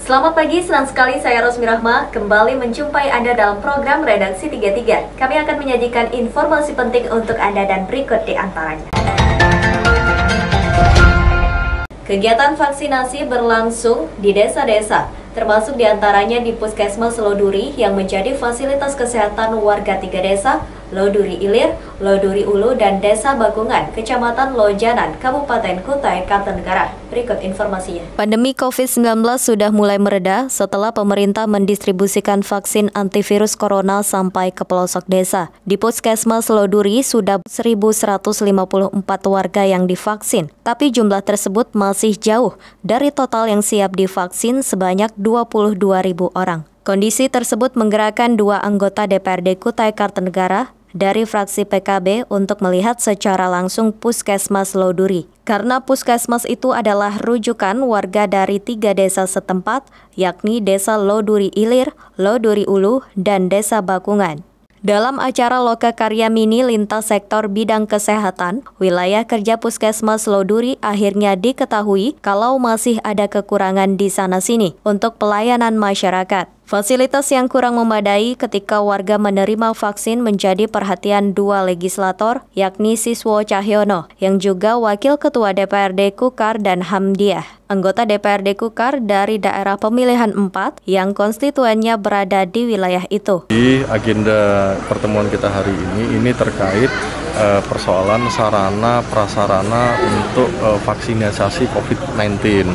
Selamat pagi, senang sekali saya Rosmi Rahma kembali menjumpai Anda dalam program Redaksi 33. Kami akan menyajikan informasi penting untuk Anda dan berikut di antaranya. Kegiatan vaksinasi berlangsung di desa-desa, termasuk diantaranya di Puskesmas Loduri yang menjadi fasilitas kesehatan warga 3 desa, Loduri Ilir, Loduri Ulu, dan Desa Bakungan, Kecamatan Lojanan, Kabupaten Kutai Kartanegara. Berikut informasinya. Pandemi COVID-19 sudah mulai mereda setelah pemerintah mendistribusikan vaksin antivirus corona sampai ke pelosok desa. Di Puskesmas Loduri sudah 1.154 warga yang divaksin, tapi jumlah tersebut masih jauh dari total yang siap divaksin sebanyak 22.000 orang. Kondisi tersebut menggerakkan 2 anggota DPRD Kutai Kartanegara dari fraksi PKB untuk melihat secara langsung Puskesmas Loduri. Karena Puskesmas itu adalah rujukan warga dari 3 desa setempat, yakni Desa Loduri Ilir, Loduri Ulu, dan Desa Bakungan. Dalam acara Lokakarya Mini lintas sektor bidang kesehatan, wilayah kerja Puskesmas Loduri akhirnya diketahui kalau masih ada kekurangan di sana-sini untuk pelayanan masyarakat. Fasilitas yang kurang memadai ketika warga menerima vaksin menjadi perhatian 2 legislator, yakni Siswo Cahyono, yang juga Wakil Ketua DPRD Kukar dan Hamdiah, anggota DPRD Kukar dari daerah pemilihan 4 yang konstituennya berada di wilayah itu. Di agenda pertemuan kita hari ini terkait persoalan sarana prasarana untuk vaksinasi COVID-19.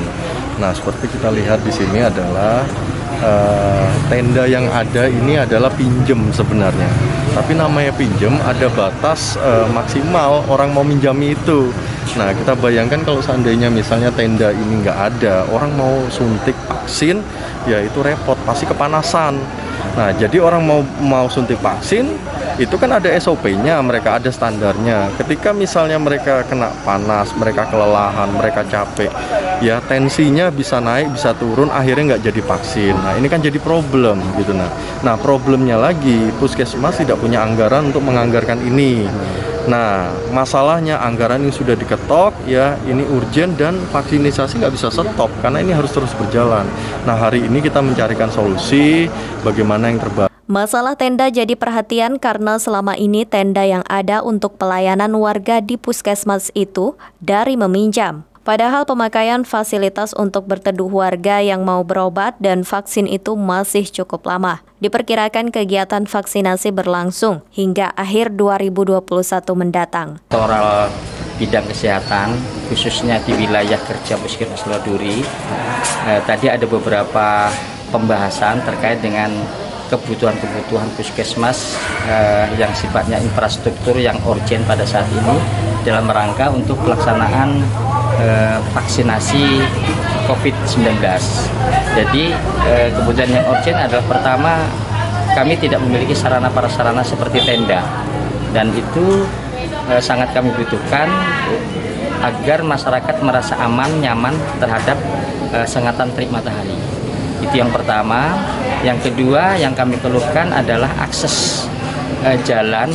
Nah, seperti kita lihat di sini adalah tenda yang ada ini adalah pinjem sebenarnya, tapi namanya pinjem ada batas maksimal orang mau minjami itu. Nah, kita bayangkan kalau seandainya misalnya tenda ini nggak ada, orang mau suntik vaksin, ya itu repot, pasti kepanasan. Nah, jadi orang mau suntik vaksin, itu kan ada SOP-nya, mereka ada standarnya. Ketika misalnya mereka kena panas, mereka kelelahan, mereka capek, ya tensinya bisa naik, bisa turun, akhirnya nggak jadi vaksin. Nah, ini kan jadi problem gitu. Nah, problemnya lagi, Puskesmas tidak punya anggaran untuk menganggarkan ini. Nah, masalahnya anggaran ini sudah diketok, ya ini urgent dan vaksinasi nggak bisa stop karena ini harus terus berjalan. Nah, hari ini kita mencarikan solusi bagaimana yang terbaik. Masalah tenda jadi perhatian karena selama ini tenda yang ada untuk pelayanan warga di Puskesmas itu dari meminjam. Padahal pemakaian fasilitas untuk berteduh warga yang mau berobat dan vaksin itu masih cukup lama. Diperkirakan kegiatan vaksinasi berlangsung hingga akhir 2021 mendatang. Sektoral bidang kesehatan, khususnya di wilayah kerja Puskesmas Loduri, tadi ada beberapa pembahasan terkait dengan kebutuhan-kebutuhan Puskesmas yang sifatnya infrastruktur yang urgent pada saat ini dalam rangka untuk pelaksanaan vaksinasi COVID-19. Jadi kebutuhan yang urgent adalah pertama, kami tidak memiliki sarana prasarana seperti tenda, dan itu sangat kami butuhkan agar masyarakat merasa aman, nyaman terhadap sengatan terik matahari. Itu yang pertama. Yang kedua yang kami keluhkan adalah akses jalan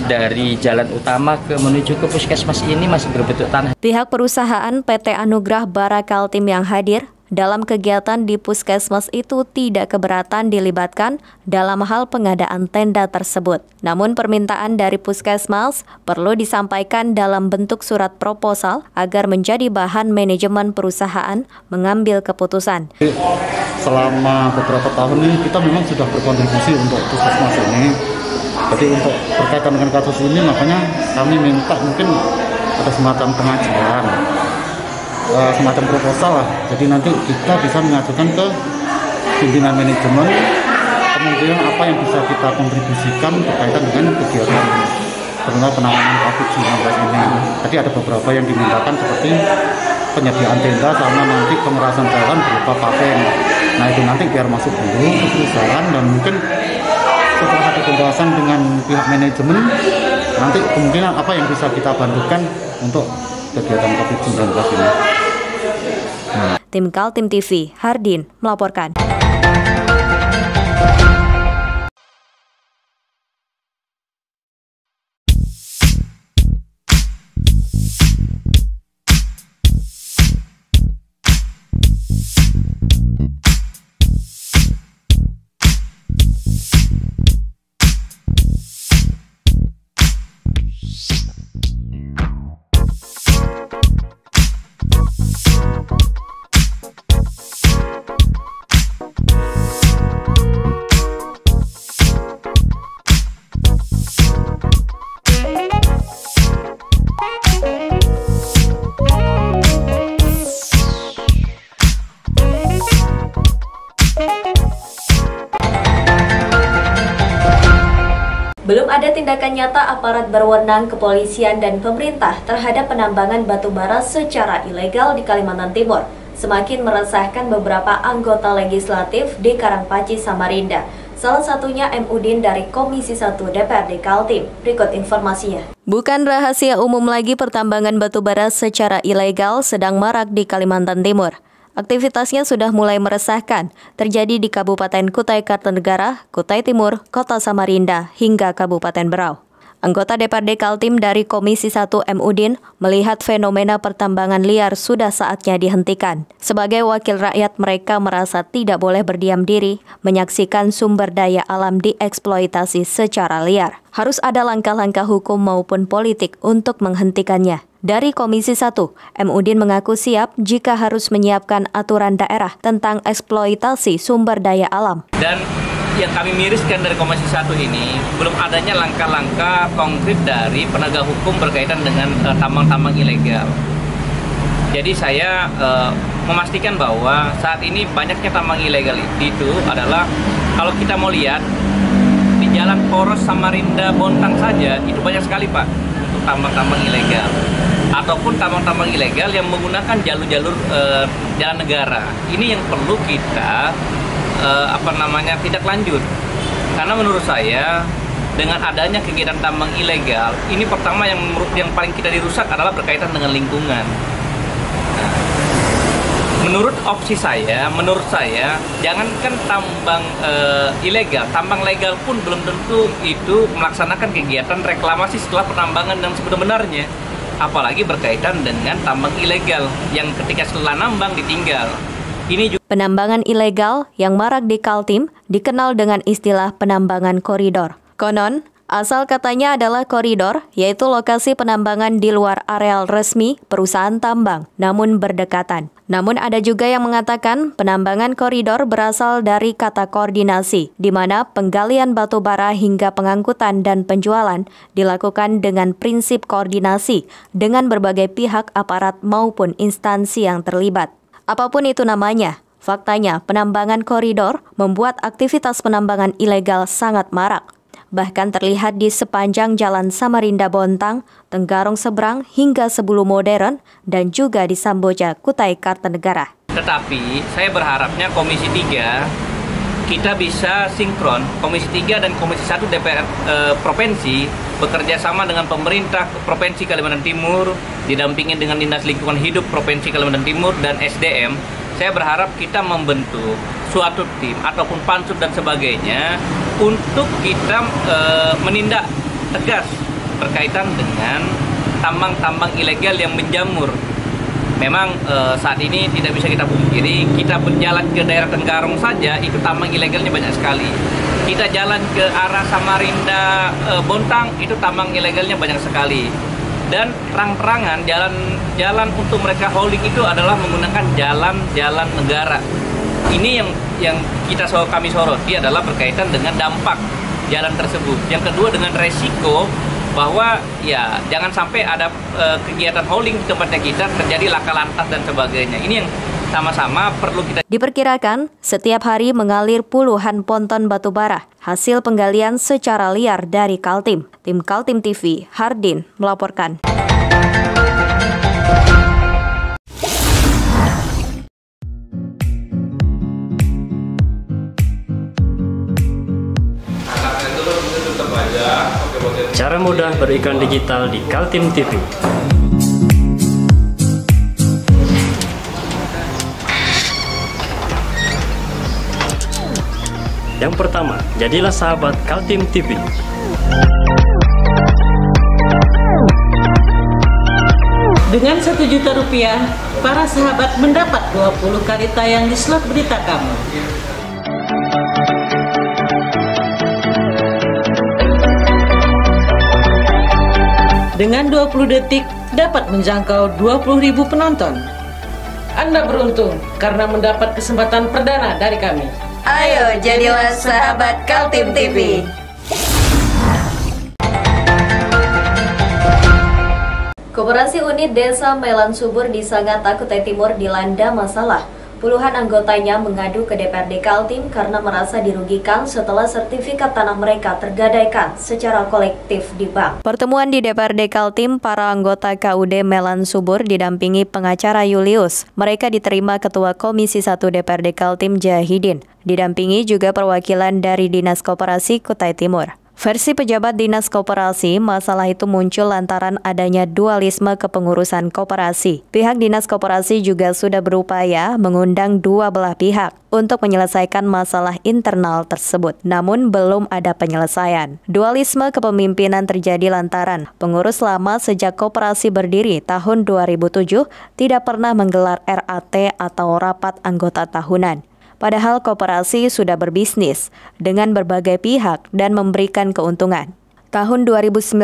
dari jalan utama menuju ke Puskesmas ini masih berbentuk tanah. Pihak perusahaan PT Anugrah Bara Kaltim yang hadir dalam kegiatan di Puskesmas itu tidak keberatan dilibatkan dalam hal pengadaan tenda tersebut. Namun permintaan dari Puskesmas perlu disampaikan dalam bentuk surat proposal agar menjadi bahan manajemen perusahaan mengambil keputusan. Selama beberapa tahun ini kita memang sudah berkontribusi untuk Puskesmas ini. Jadi untuk berkaitan dengan kasus ini makanya kami minta mungkin ada semacam pengajuan, semacam proposal lah. Jadi nanti kita bisa mengajukan ke pimpinan manajemen kemungkinan apa yang bisa kita kontribusikan berkaitan dengan kegiatan penanganan COVID-19 ini. Tadi ada beberapa yang dimintakan seperti penyediaan tenda sama nanti pengerasan jalan berupa paving. Nah, itu nanti biar masuk dulu ke perusahaan dan mungkin setelah ada pembahasan dengan pihak manajemen, nanti kemungkinan apa yang bisa kita bantukan untuk kegiatan COVID-19 ini. Tim Kaltim TV, Hardin melaporkan. Belum ada tindakan nyata aparat berwenang kepolisian dan pemerintah terhadap penambangan batu bara secara ilegal di Kalimantan Timur. Semakin meresahkan beberapa anggota legislatif di Karangpaci, Samarinda. Salah satunya M. Udin dari Komisi 1 DPRD Kaltim. Berikut informasinya. Bukan rahasia umum lagi pertambangan batu bara secara ilegal sedang marak di Kalimantan Timur. Aktivitasnya sudah mulai meresahkan, terjadi di Kabupaten Kutai Kartanegara, Kutai Timur, Kota Samarinda, hingga Kabupaten Berau. Anggota DPRD Kaltim dari Komisi 1 M. Udin melihat fenomena pertambangan liar sudah saatnya dihentikan. Sebagai wakil rakyat, mereka merasa tidak boleh berdiam diri menyaksikan sumber daya alam dieksploitasi secara liar. Harus ada langkah-langkah hukum maupun politik untuk menghentikannya. Dari Komisi 1, M. Udin mengaku siap jika harus menyiapkan aturan daerah tentang eksploitasi sumber daya alam. Dan yang kami miriskan dari Komisi 1 ini, belum adanya langkah-langkah konkret dari penegak hukum berkaitan dengan tambang-tambang ilegal. Jadi saya memastikan bahwa saat ini banyaknya tambang ilegal itu adalah, kalau kita mau lihat, di jalan poros Samarinda Bontang saja, itu banyak sekali Pak, untuk tambang-tambang ilegal. Ataupun tambang-tambang ilegal yang menggunakan jalur-jalur jalan negara. Ini yang perlu kita tidak lanjut, karena menurut saya dengan adanya kegiatan tambang ilegal ini, pertama yang paling kita dirusak adalah berkaitan dengan lingkungan. Menurut saya jangankan tambang ilegal, tambang legal pun belum tentu itu melaksanakan kegiatan reklamasi setelah penambangan yang sebenarnya, apalagi berkaitan dengan tambang ilegal yang ketika setelah nambang ditinggal. Penambangan ilegal yang marak di Kaltim dikenal dengan istilah penambangan koridor. Konon, asal katanya adalah koridor, yaitu lokasi penambangan di luar areal resmi perusahaan tambang, namun berdekatan. Namun ada juga yang mengatakan penambangan koridor berasal dari kata koordinasi, di mana penggalian batu bara hingga pengangkutan dan penjualan dilakukan dengan prinsip koordinasi dengan berbagai pihak aparat maupun instansi yang terlibat. Apapun itu namanya, faktanya penambangan koridor membuat aktivitas penambangan ilegal sangat marak. Bahkan terlihat di sepanjang jalan Samarinda Bontang, Tenggarong Seberang hingga Sebulu Modern, dan juga di Samboja, Kutai Kartanegara. Tetapi saya berharapnya Komisi 3 kita bisa sinkron, Komisi 3 dan Komisi 1 DPR Provinsi bekerja sama dengan pemerintah Provinsi Kalimantan Timur, didampingi dengan Dinas Lingkungan Hidup Provinsi Kalimantan Timur dan SDM. Saya berharap kita membentuk suatu tim ataupun pansus dan sebagainya untuk kita menindak tegas berkaitan dengan tambang-tambang ilegal yang menjamur. Memang saat ini tidak bisa kita pungkiri, kita berjalan ke daerah Tenggarong saja itu tambang ilegalnya banyak sekali. Kita jalan ke arah Samarinda Bontang itu tambang ilegalnya banyak sekali. Dan terang-terangan jalan untuk mereka hauling itu adalah menggunakan jalan-jalan negara. Ini yang kami soroti adalah berkaitan dengan dampak jalan tersebut. Yang kedua dengan resiko bahwa ya jangan sampai ada kegiatan hauling di tempatnya kita terjadi laka lantas dan sebagainya. Ini yang sama-sama perlu kita. Diperkirakan setiap hari mengalir puluhan ponton batu bara hasil penggalian secara liar dari Kaltim. Tim Kaltim TV, Hardin melaporkan. Cara mudah beriklan digital di Kaltim TV. Yang pertama, jadilah sahabat Kaltim TV. Dengan Rp1.000.000, para sahabat mendapat 20 kali tayang di slot berita kamu. Dengan 20 detik dapat menjangkau 20.000 penonton. Anda beruntung karena mendapat kesempatan perdana dari kami. Ayo jadilah sahabat Kaltim TV. Koperasi unit Desa Melan Subur di Sangatta, Kutai Timur dilanda masalah. Puluhan anggotanya mengadu ke DPRD Kaltim karena merasa dirugikan setelah sertifikat tanah mereka tergadaikan secara kolektif di bank. Pertemuan di DPRD Kaltim, para anggota KUD Melan Subur didampingi pengacara Julius. Mereka diterima Ketua Komisi 1 DPRD Kaltim Jahidin. Didampingi juga perwakilan dari Dinas Koperasi Kutai Timur. Versi pejabat Dinas Koperasi, masalah itu muncul lantaran adanya dualisme kepengurusan koperasi. Pihak Dinas Koperasi juga sudah berupaya mengundang dua belah pihak untuk menyelesaikan masalah internal tersebut, namun belum ada penyelesaian. Dualisme kepemimpinan terjadi lantaran pengurus lama sejak koperasi berdiri tahun 2007 tidak pernah menggelar RAT atau rapat anggota tahunan. Padahal koperasi sudah berbisnis dengan berbagai pihak dan memberikan keuntungan. Tahun 2019,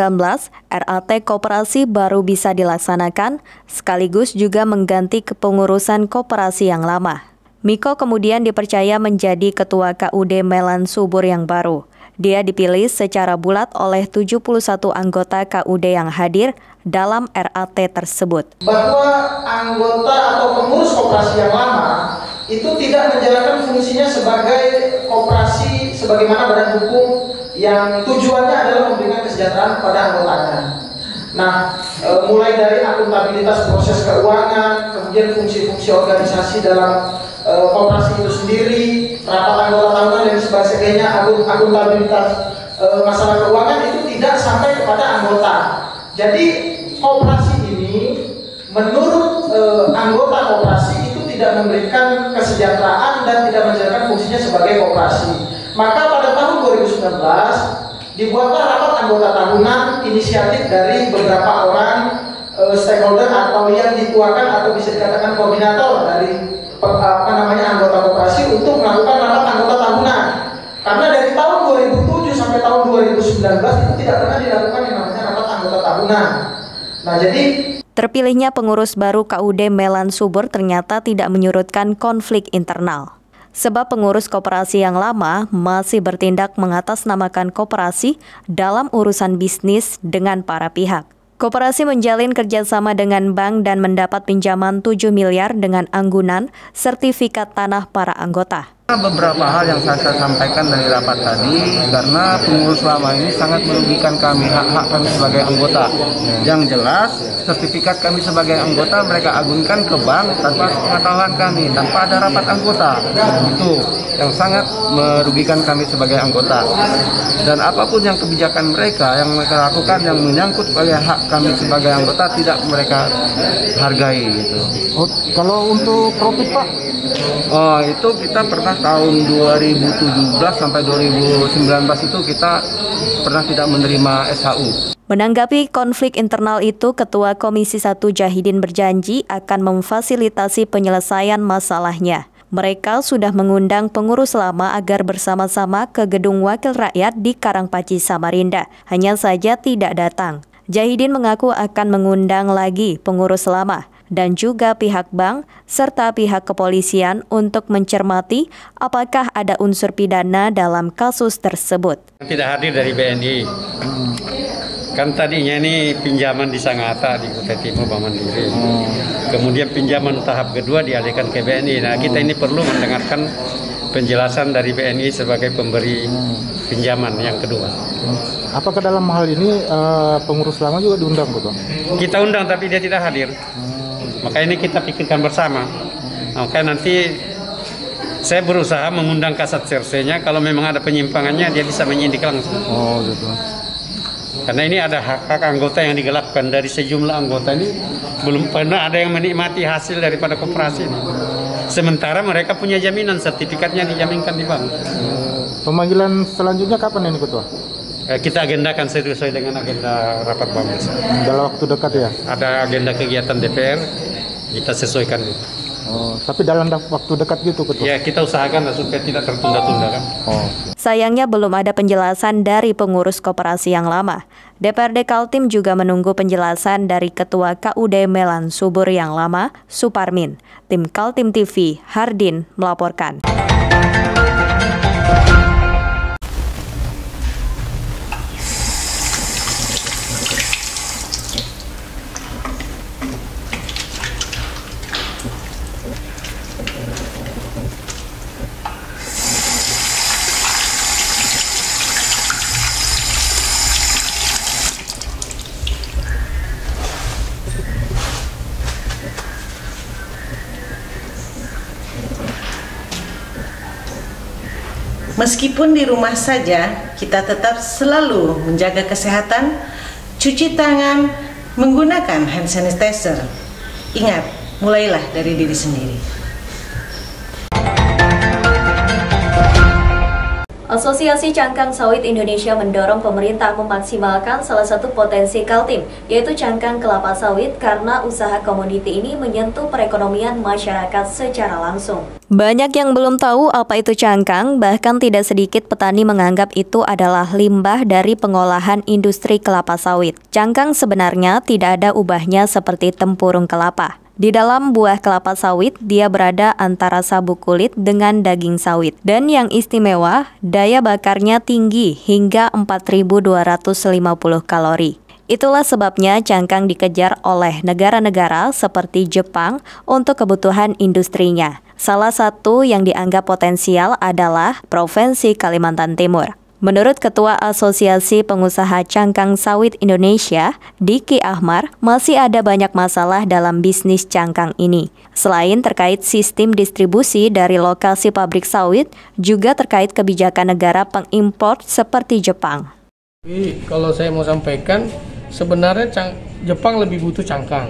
RAT koperasi baru bisa dilaksanakan, sekaligus juga mengganti kepengurusan koperasi yang lama. Miko kemudian dipercaya menjadi Ketua KUD Melan Subur yang baru. Dia dipilih secara bulat oleh 71 anggota KUD yang hadir dalam RAT tersebut. Bahwa anggota atau pengurus koperasi yang lama itu tidak menjalankan fungsinya sebagai koperasi sebagaimana badan hukum yang tujuannya adalah memberikan kesejahteraan kepada anggotanya. Nah, mulai dari akuntabilitas proses keuangan, kemudian fungsi-fungsi organisasi dalam koperasi itu sendiri, rapat anggota tahunan dan sebagainya, akuntabilitas masalah keuangan itu tidak sampai kepada anggota. Jadi koperasi ini menurut anggota koperasi itu tidak memberikan kesejahteraan dan tidak menjalankan fungsinya sebagai koperasi. Maka pada tahun 2019 dibuatlah rapat anggota tahunan inisiatif dari beberapa orang stakeholder atau yang dituakan atau bisa dikatakan koordinator dari anggota koperasi untuk melakukan rapat anggota tahunan. Karena dari tahun 2007 sampai tahun 2019 itu tidak pernah dilakukan yang namanya rapat anggota tahunan. Nah, jadi terpilihnya pengurus baru KUD Melan Subur ternyata tidak menyurutkan konflik internal. Sebab pengurus koperasi yang lama masih bertindak mengatasnamakan koperasi dalam urusan bisnis dengan para pihak. Koperasi menjalin kerjasama dengan bank dan mendapat pinjaman 7 miliar dengan anggunan sertifikat tanah para anggota. Beberapa hal yang saya sampaikan dari rapat tadi, karena pengurus lama ini sangat merugikan kami, hak-hak kami sebagai anggota. Yang jelas, sertifikat kami sebagai anggota mereka agunkan ke bank tanpa pengetahuan kami, tanpa ada rapat anggota. Itu yang sangat merugikan kami sebagai anggota. Dan apapun yang kebijakan mereka yang mereka lakukan yang menyangkut pada hak kami sebagai anggota tidak mereka hargai gitu. Oh, kalau untuk profit Pak? Oh, itu kita pernah tahun 2017 sampai 2019 itu kita pernah tidak menerima SHU. Menanggapi konflik internal itu, Ketua Komisi 1 Jahidin berjanji akan memfasilitasi penyelesaian masalahnya. Mereka sudah mengundang pengurus lama agar bersama-sama ke Gedung Wakil Rakyat di Karangpaci, Samarinda. Hanya saja tidak datang. Jahidin mengaku akan mengundang lagi pengurus lama dan juga pihak bank serta pihak kepolisian untuk mencermati apakah ada unsur pidana dalam kasus tersebut. Tidak hadir dari BNI. Kan tadinya ini pinjaman di Sangatta di Kutai Timur Bank Mandiri. Kemudian pinjaman tahap kedua dialihkan ke BNI. Nah, kita ini perlu mendengarkan penjelasan dari BNI sebagai pemberi pinjaman yang kedua. Apakah dalam hal ini pengurus lama juga diundang, Betul? Kita undang tapi dia tidak hadir. Maka ini kita pikirkan bersama. Maka nanti saya berusaha mengundang Kasat Serse-nya, kalau memang ada penyimpangannya dia bisa menyidik langsung. Oh gitu. Karena ini ada hak-hak anggota yang digelapkan dari sejumlah anggota ini, belum pernah ada yang menikmati hasil daripada koperasi ini. Sementara mereka punya jaminan, sertifikatnya dijaminkan di bank. Pemanggilan selanjutnya kapan ini Ketua? Kita agendakan sesuai dengan agenda rapat BAMS. Dalam waktu dekat ya? Ada agenda kegiatan DPR, kita sesuaikan. Oh, tapi dalam waktu dekat gitu Ketua? Ya, kita usahakan supaya tidak tertunda-tunda kan. Oh. Sayangnya belum ada penjelasan dari pengurus koperasi yang lama. DPRD Kaltim juga menunggu penjelasan dari Ketua KUD Melan Subur yang lama, Suparmin. Tim Kaltim TV, Hardin melaporkan. Meskipun di rumah saja, kita tetap selalu menjaga kesehatan, cuci tangan, menggunakan hand sanitizer. Ingat, mulailah dari diri sendiri. Asosiasi Cangkang Sawit Indonesia mendorong pemerintah memaksimalkan salah satu potensi Kaltim, yaitu cangkang kelapa sawit, karena usaha komoditi ini menyentuh perekonomian masyarakat secara langsung. Banyak yang belum tahu apa itu cangkang, bahkan tidak sedikit petani menganggap itu adalah limbah dari pengolahan industri kelapa sawit. Cangkang sebenarnya tidak ada ubahnya seperti tempurung kelapa. Di dalam buah kelapa sawit, dia berada antara sabuk kulit dengan daging sawit. Dan yang istimewa, daya bakarnya tinggi hingga 4.250 kalori. Itulah sebabnya cangkang dikejar oleh negara-negara seperti Jepang untuk kebutuhan industrinya. Salah satu yang dianggap potensial adalah Provinsi Kalimantan Timur. Menurut Ketua Asosiasi Pengusaha Cangkang Sawit Indonesia, Diki Ahmar, masih ada banyak masalah dalam bisnis cangkang ini. Selain terkait sistem distribusi dari lokasi pabrik sawit, juga terkait kebijakan negara pengimpor seperti Jepang. Kalau saya mau sampaikan, sebenarnya Jepang lebih butuh cangkang.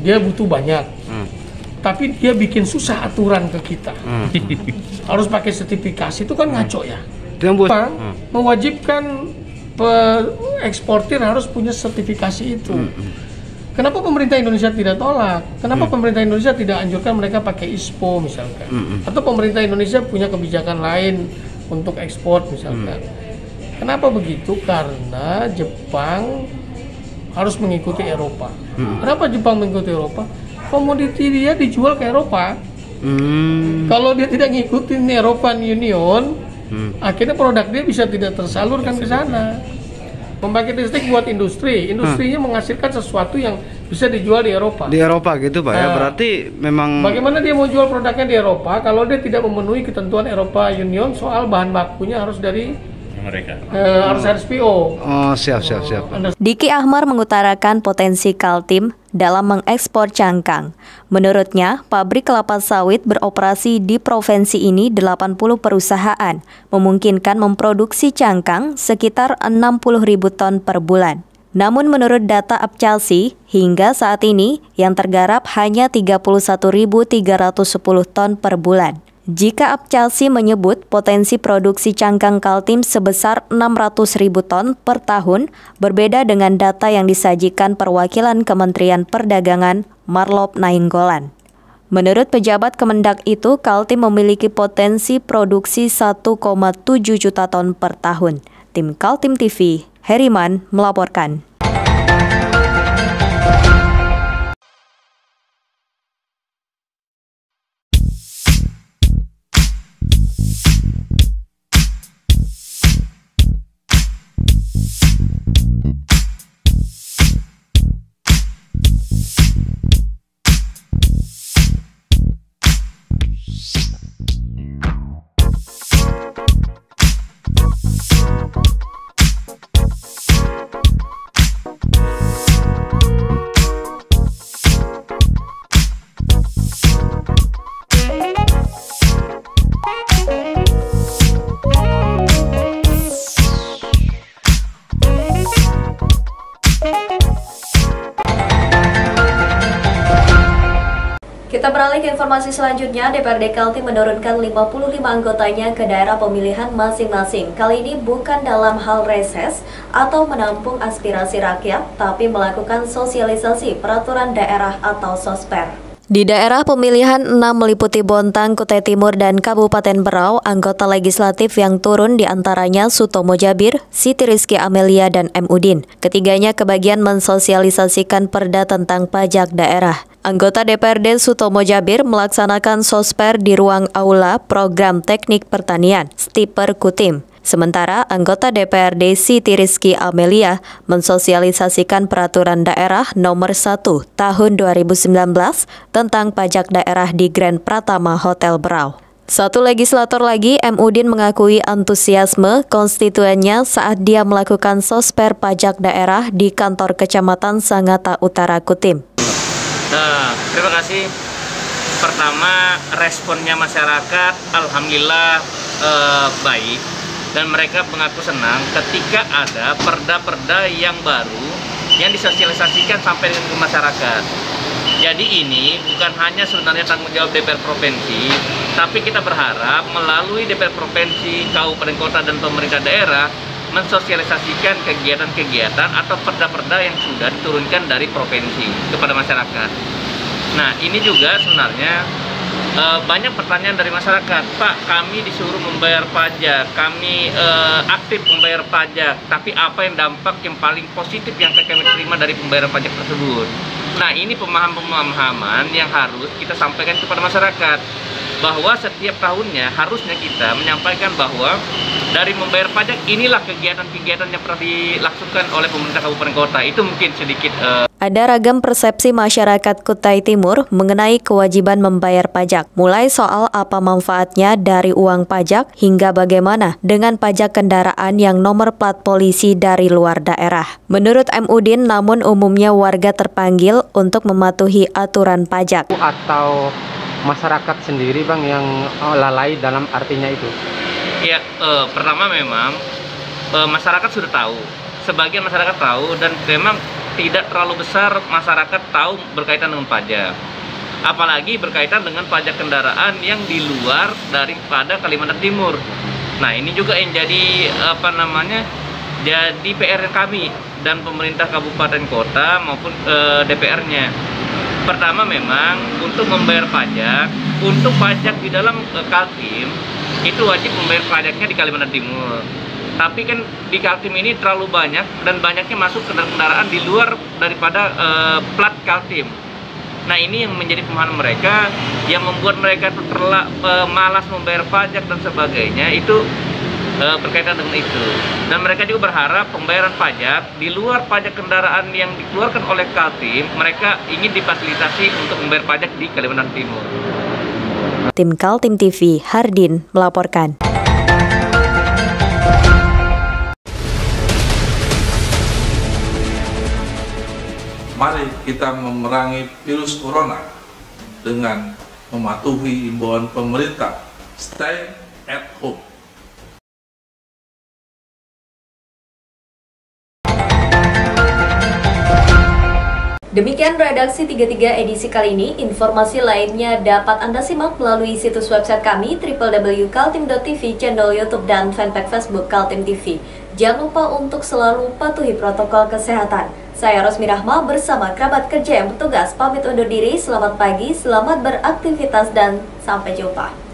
Dia butuh banyak. Tapi dia bikin susah aturan ke kita. Harus pakai sertifikasi, itu kan ngaco ya. Jepang mewajibkan eksportir harus punya sertifikasi itu. Kenapa pemerintah Indonesia tidak tolak? Kenapa pemerintah Indonesia tidak anjurkan mereka pakai ISPO misalkan? Atau pemerintah Indonesia punya kebijakan lain untuk ekspor misalkan? Kenapa begitu? Karena Jepang harus mengikuti Eropa. Kenapa Jepang mengikuti Eropa? Komoditi dia dijual ke Eropa. Kalau dia tidak ngikutin European Union, akhirnya produk dia bisa tidak tersalurkan ke sana. Pembangkit listrik buat industrinya menghasilkan sesuatu yang bisa dijual di Eropa. Di Eropa gitu Pak ya, berarti memang... Bagaimana dia mau jual produknya di Eropa kalau dia tidak memenuhi ketentuan Eropa Union soal bahan bakunya harus dari mereka, harus RSPO. Oh, siap. Diki Ahmar mengutarakan potensi Kaltim dalam mengekspor cangkang. Menurutnya, pabrik kelapa sawit beroperasi di provinsi ini 80 perusahaan, memungkinkan memproduksi cangkang sekitar 60.000 ton per bulan. Namun menurut data Apcalsi, hingga saat ini yang tergarap hanya 31.310 ton per bulan. Jika Apcalsi menyebut potensi produksi cangkang Kaltim sebesar 600.000 ton per tahun, berbeda dengan data yang disajikan perwakilan Kementerian Perdagangan Marlop Nainggolan. Menurut pejabat Kemendak itu, Kaltim memiliki potensi produksi 1,7 juta ton per tahun. Tim Kaltim TV, Heriman melaporkan. Kita beralih ke informasi selanjutnya. DPRD Kaltim menurunkan 55 anggotanya ke daerah pemilihan masing-masing. Kali ini bukan dalam hal reses atau menampung aspirasi rakyat, tapi melakukan sosialisasi peraturan daerah atau sosper. Di daerah pemilihan 6 meliputi Bontang, Kutai Timur, dan Kabupaten Berau, anggota legislatif yang turun diantaranya Sutomo Jabir, Siti Rizky Amelia, dan M. Udin. Ketiganya kebagian mensosialisasikan perda tentang pajak daerah. Anggota DPRD Sutomo Jabir melaksanakan sosper di ruang aula program teknik pertanian, Stiper Kutim. Sementara anggota DPRD Siti Rizky Amelia mensosialisasikan peraturan daerah nomor 1 tahun 2019 tentang pajak daerah di Grand Pratama Hotel Berau. Satu legislator lagi, M. Udin, mengakui antusiasme konstituennya saat dia melakukan sosper pajak daerah di kantor Kecamatan Sangatta Utara Kutim. Nah, terima kasih. Pertama, responnya masyarakat alhamdulillah baik dan mereka mengaku senang ketika ada perda-perda yang baru yang disosialisasikan sampai ke masyarakat. Jadi ini bukan hanya sebenarnya tanggung jawab DPR Provinsi, tapi kita berharap melalui DPR Provinsi, Kabupaten Kota, dan pemerintah daerah mensosialisasikan kegiatan-kegiatan atau perda-perda yang sudah diturunkan dari provinsi kepada masyarakat. Nah, ini juga sebenarnya banyak pertanyaan dari masyarakat. Pak, kami disuruh membayar pajak, kami aktif membayar pajak, tapi apa yang dampak yang paling positif yang kami terima dari pembayaran pajak tersebut? Nah, ini pemahaman yang harus kita sampaikan kepada masyarakat, bahwa setiap tahunnya harusnya kita menyampaikan bahwa dari membayar pajak inilah kegiatan-kegiatan yang pernah dilakukan oleh pemerintah kabupaten kota. Itu mungkin sedikit Ada ragam persepsi masyarakat Kutai Timur mengenai kewajiban membayar pajak, mulai soal apa manfaatnya dari uang pajak hingga bagaimana dengan pajak kendaraan yang nomor plat polisi dari luar daerah. Menurut M. Udin, namun umumnya warga terpanggil untuk mematuhi aturan pajak. Atau masyarakat sendiri Bang yang lalai dalam artinya itu? Ya, pertama memang masyarakat sudah tahu, sebagian masyarakat tahu, dan memang tidak terlalu besar masyarakat tahu berkaitan dengan pajak. Apalagi berkaitan dengan pajak kendaraan yang di luar daripada Kalimantan Timur. Nah, ini juga yang jadi jadi PR kami dan pemerintah kabupaten kota maupun DPR-nya. Pertama memang untuk membayar pajak, untuk pajak di dalam Kaltim itu wajib membayar pajaknya di Kalimantan Timur. Tapi kan di Kaltim ini terlalu banyak dan banyaknya masuk kendaraan di luar daripada plat Kaltim. Nah, ini yang menjadi pemahaman mereka, yang membuat mereka itu malas membayar pajak dan sebagainya, itu berkaitan dengan itu. Dan mereka juga berharap pembayaran pajak di luar pajak kendaraan yang dikeluarkan oleh Kaltim, mereka ingin difasilitasi untuk membayar pajak di Kalimantan Timur. Tim Kaltim TV, Hardin melaporkan. Mari kita memerangi virus corona dengan mematuhi imbauan pemerintah. Stay at home. Demikian redaksi 33 edisi kali ini. Informasi lainnya dapat Anda simak melalui situs website kami www.kaltim.tv, channel YouTube dan fanpage Facebook Kaltim TV. Jangan lupa untuk selalu patuhi protokol kesehatan. Saya Rosmi Rahma bersama kerabat kerja yang bertugas pamit undur diri. Selamat pagi, selamat beraktivitas, dan sampai jumpa.